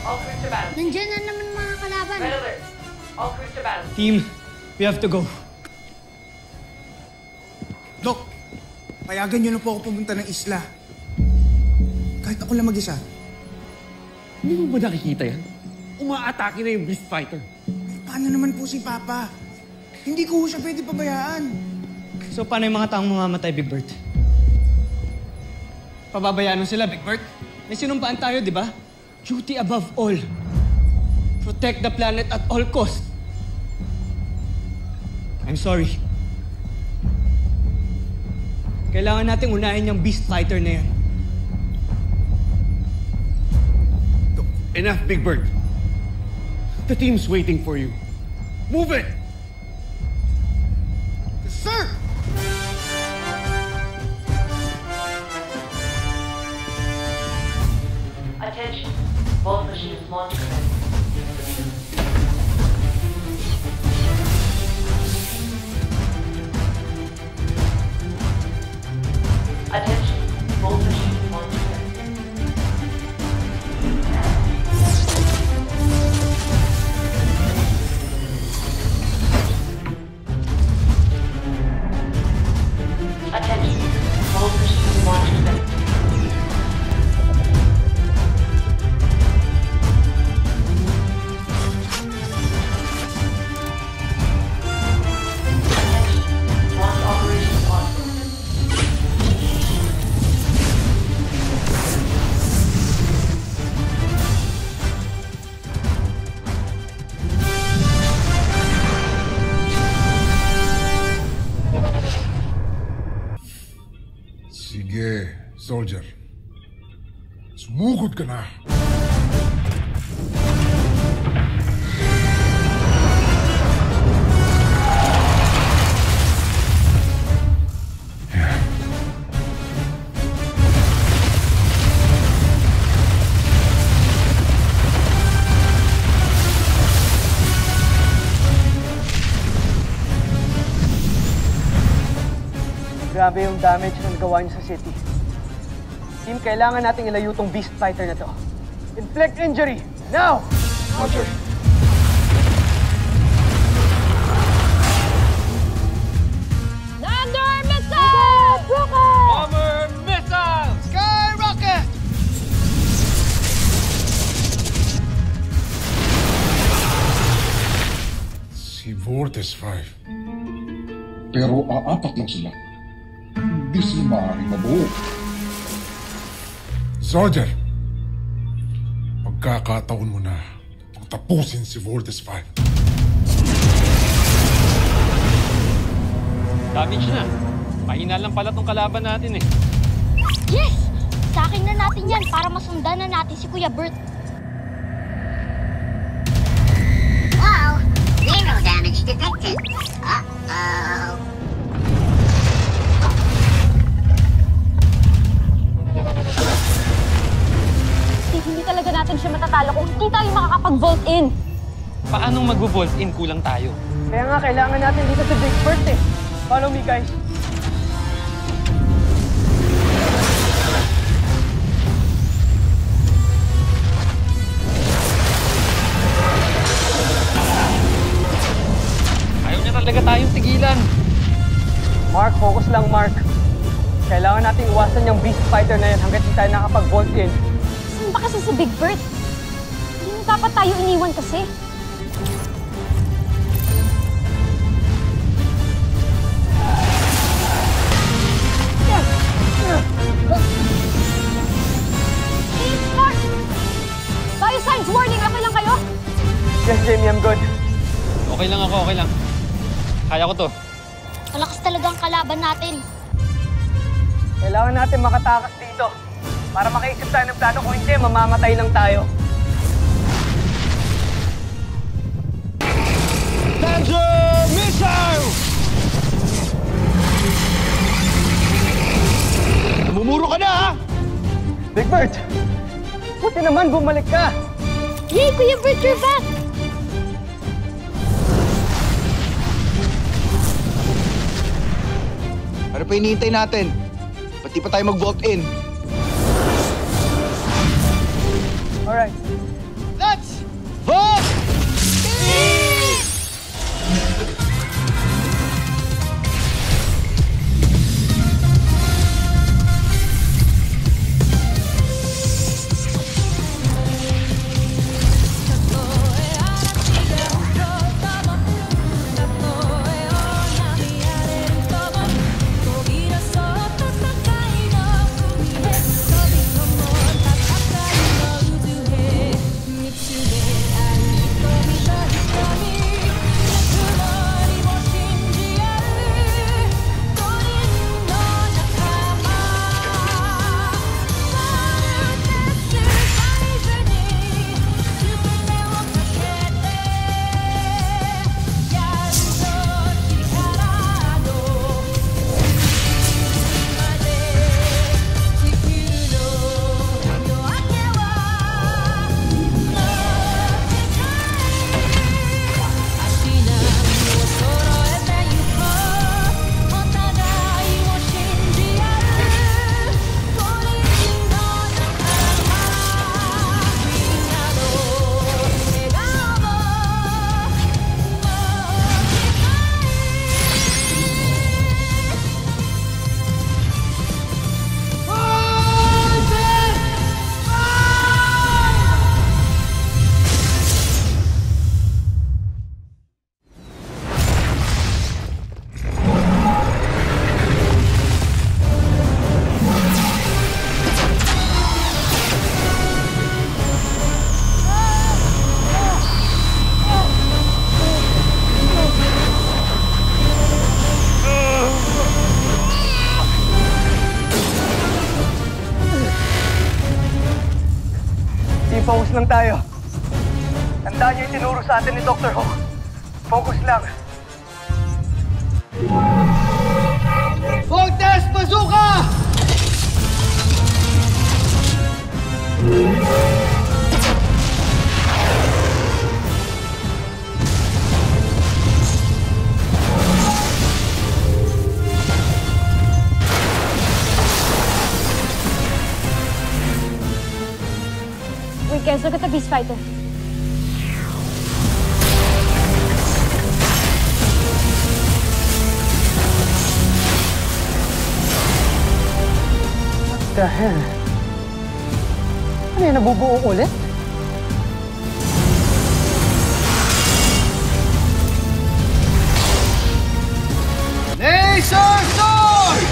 Nandiyan na naman mga kalaban. Team, we have to go. Dok, payagan niyo na po ako pumunta ng isla. Kahit ako lang mag-isa. Hindi mo ba nakikita yan? Umaatake na yung Beast Fighter. Paano naman po si Papa? Hindi ko siya pwede pabayaan. So paano yung mga taong mamamatay, Big Bert? Pababayaan mo sila, Big Bert? May sinumpaan tayo, di ba? Duty above all. Protect the planet at all costs. I'm sorry. Kailangan nating unahin yung Beast Fighter na yan. Enough, Big Bird. The team's waiting for you. Move it! Sir! Attention. Both machines launch command. Attention. Both machines launch command. Attention. Both machines launch command. Sige, soldier. Sumugod ka na. Grabe yung damage na nagawa niyo sa city. Team, kailangan nating ilayo tong Beast Fighter na to. Inflict injury! Now! Roger. Thunder missile! Rocket! Bomber missile! Sky Rocket! Si Vortex 5. Pero aapat lang sila. Hindi sila maaaring mabuo. Soldier, pagkakataon mo na itong tapusin si Vortex 5. Damage na. Mahina lang pala tong kalaban natin eh. Yes! Sa akin na natin yan para masundan na natin si Kuya Bert. Wow! Zero damage detected. Uh-oh. Steve, hindi talaga natin siya matatalo kung hindi tayo makakapag-vault in. Paanong mag-vault in? Kulang tayo. Kaya nga, kailangan natin dito sa Big Bert eh. Follow me, guys. Ayaw niya talaga tayong tigilan. Mark, focus lang, Mark. Kailangan natin iwasan yung Beast Fighter na yan hanggat di tayo nakapag-vault in. Saan ba kasi si Big Bert? Hindi na dapat tayo iniwan kasi. Steve, Mark! Biosigns warning! Okay lang kayo? Yes, Jamie, I'm good. Okay lang ako, okay lang. Kaya ko to. Malakas talaga ang kalaban natin. Kailangan natin makatakas dito. Para makaisip tayo ng plano, kung hindi, mamamatay lang tayo. Thunder missile! Mumuro ka na, ha? Big Bert! Buti naman, bumalik ka! Yay, Kuya Bert, you're back! Ano pa hinihintay natin? Pati pa tayo mag-vault in. Alright. Team, focus lang tayo. Tandaan niyo yung tinuro sa atin ni Dr. Hawk. Focus lang. Voltes Bazooka! Wait guys, look at the Beast Fighter. The hell? Ano yan, nabubuo ulit? Laser Sword!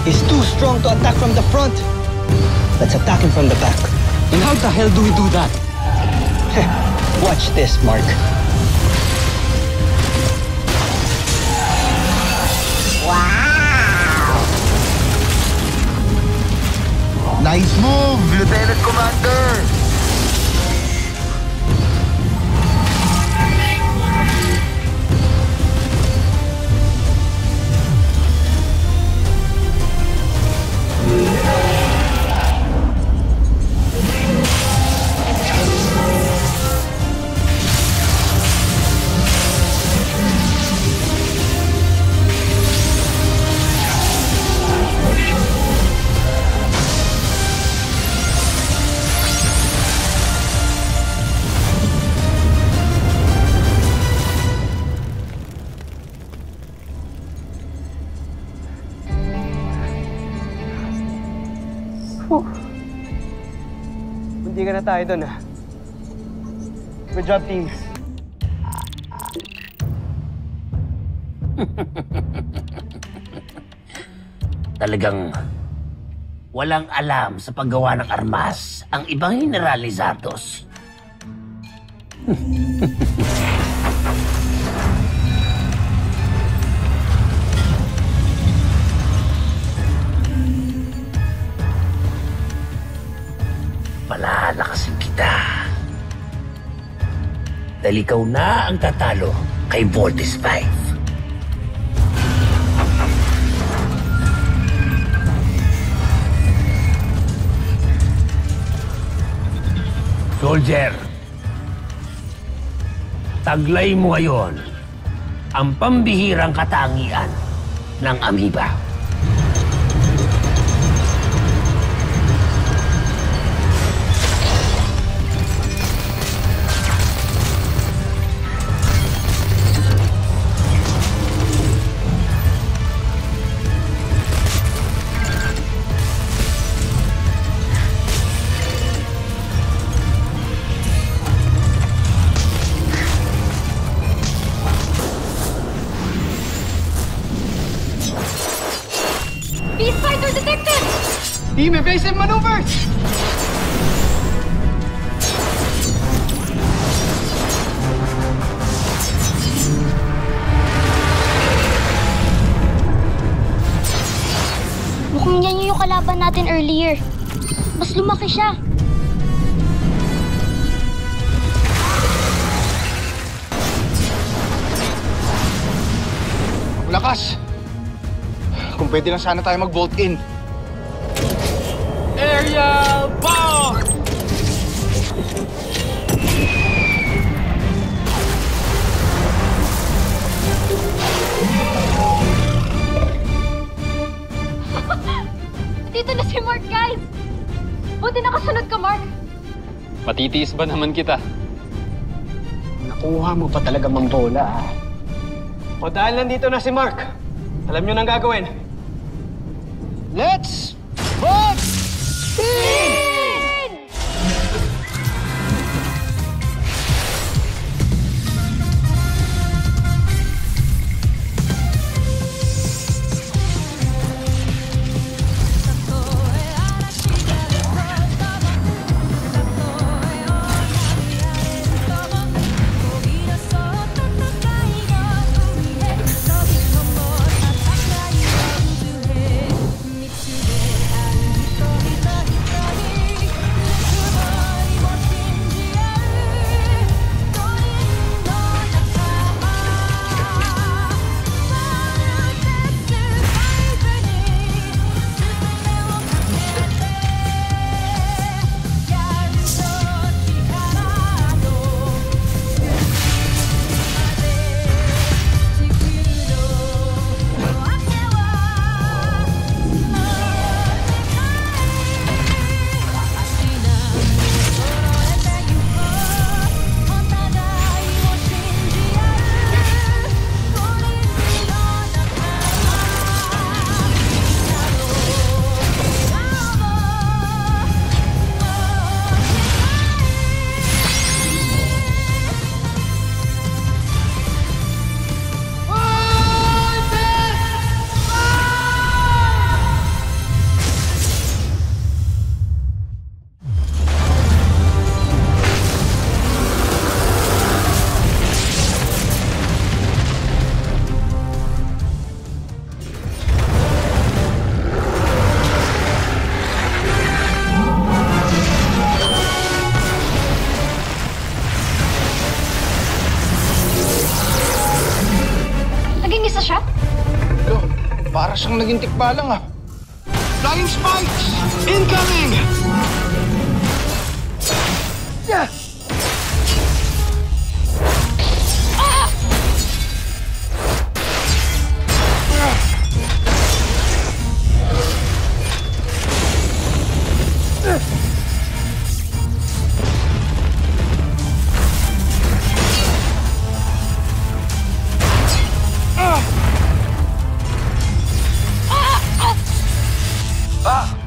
He's too strong to attack from the front. Let's attack him from the back. And how the hell do we do that? Watch this, Mark. Wow! Nice move, Lieutenant Commander! Hindi ka na tayo doon, ha? Good job, team. Talagang walang alam sa paggawa ng armas ang ibang General Lizardos. Palalakasin kita. Dahil ikaw na ang tatalo kay Voltes 5. Soldier, taglay mo ngayon ang pambihirang katangian ng Amoeba. Beast Fighter detected! Team, evasive maneuvers! Mukhang yan yung kalaban natin earlier. Mas lumaki siya. Lakas! Kung pwede lang sana tayo mag-bolt in. Aerial bomb! Dito na si Mark, guys! Buti nakasunod ka, Mark. Matitiis ba naman kita? Kuha mo pa talaga mambola. O dahil nandito na si Mark, alam nyo nang gagawin. Let's vote! Para siyang naging tikbalang ah. Flying spikes! Incoming! Yeah!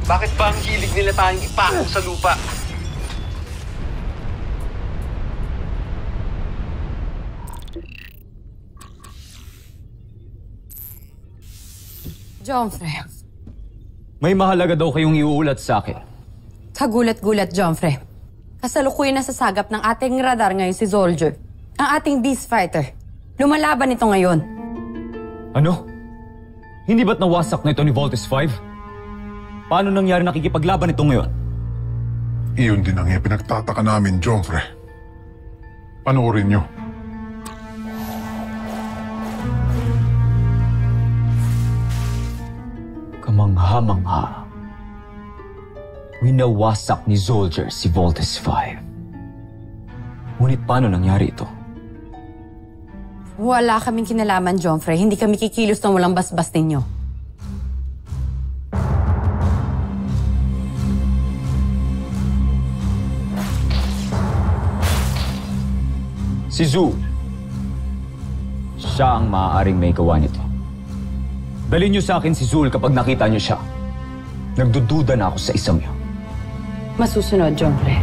Bakit ba ang hilig nila tayong ipakong sa lupa? Joffrey. May mahalaga daw kayong iuulat sa akin. Kagulat-gulat, Joffrey. Kasalukuyan na sasagap ng ating radar ngayon si Zoldyr. Ang ating beast fighter. Lumalaban ito ngayon. Ano? Hindi ba't nawasak na ito ni Voltes 5? Paano nangyari nakikipaglaban ito ngayon? Iyon din ang pinagtataka namin, Joffrey. Panoorin niyo. Kamangha-mangha. Winawasak ni Zoldyr si Voltes 5. Ngunit paano nangyari ito? Wala kaming kinalaman, Joffrey. Hindi kami kikilos ng walang basbas ninyo. Si Zul. Siya ang maaaring may gawa nito. Dalhin niyo sa akin si Zul kapag nakita niyo siya. Nagdududa na ako sa isang niyo. Masusunod, Joffrey.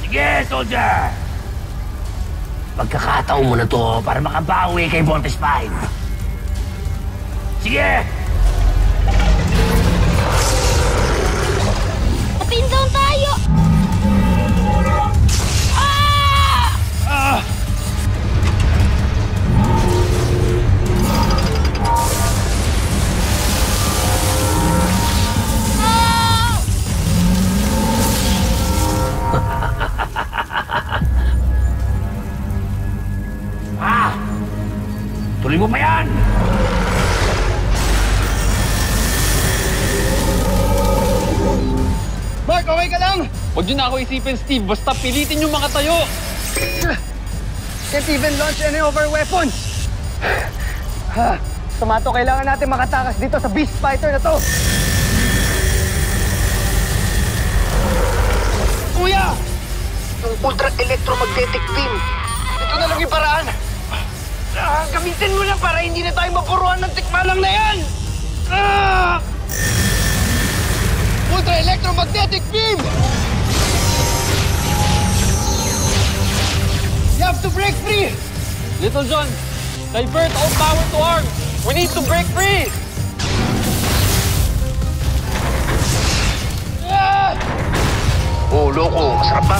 Sige, soldier! Pagkakataon mo na to para makabawi kay Voltes 5. Sige! Pin down tayo! Tuloy mo pa yan! Mark, okay ka lang? Huwag niyo na ako isipin, Steve. Basta pilitin yung makatayo. can't even launch any of our weapons! Tomato, kailangan natin makatakas dito sa Beast Fighter na to! Kuya! Yung Ultra Electromagnetic Beam! Ito na lang yung paraan! Gamitin mo na para hindi na tayo mapuruan ng tikmalang na yan! Ultra Electromagnetic Beam! You have to break free! Little John, divert all power to arms! We need to break free! Oh, loko. Masarap ba?